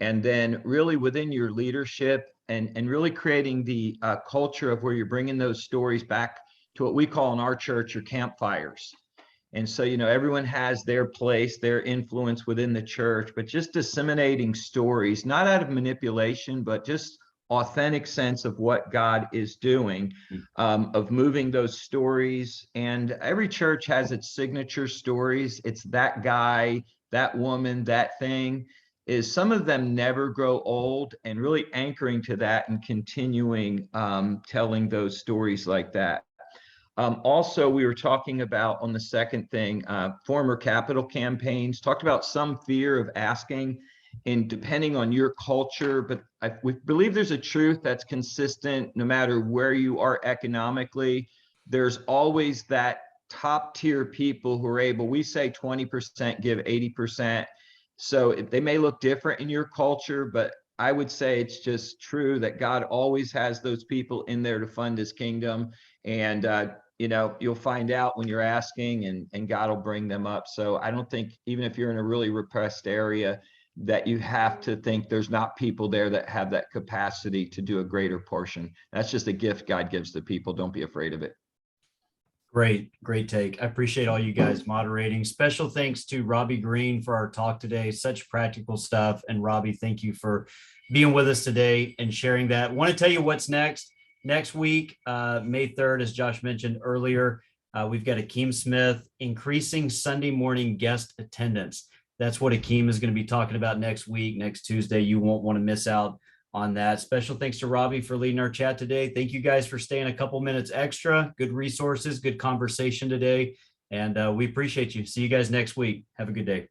and then really within your leadership, and really creating the culture of where you're bringing those stories back to what we call in our church your campfires. And so, everyone has their place, their influence within the church, but just disseminating stories, not out of manipulation, but just authentic sense of what God is doing, of moving those stories. And every church has its signature stories. It's that guy, that woman, that thing. Is some of them never grow old, and really anchoring to that and continuing telling those stories like that. Also, we were talking about, on the second thing, former capital campaigns, talked about some fear of asking, and depending on your culture, but we believe there's a truth that's consistent no matter where you are economically. There's always that top tier people who are able, we say 20% give 80%. So they may look different in your culture, but I would say it's just true that God always has those people in there to fund his kingdom. And, you'll find out when you're asking, and God will bring them up. So I don't think, even if you're in a really repressed area, that you have to think there's not people there that have that capacity to do a greater portion. That's just a gift God gives to people. Don't be afraid of it. Great take. I appreciate all you guys moderating. Special thanks to Robbie Green for our talk today. Such practical stuff. And Robbie, thank you for being with us today and sharing that. Want to tell you what's next. Next week, May 3rd, as Josh mentioned earlier, we've got Akeem Smith, increasing Sunday morning guest attendance. That's what Akeem is going to be talking about next week, next Tuesday. You won't want to miss out on that. Special thanks to Robbie for leading our chat today. Thank you guys for staying a couple minutes extra. Good resources, good conversation today. And we appreciate you. See you guys next week. Have a good day.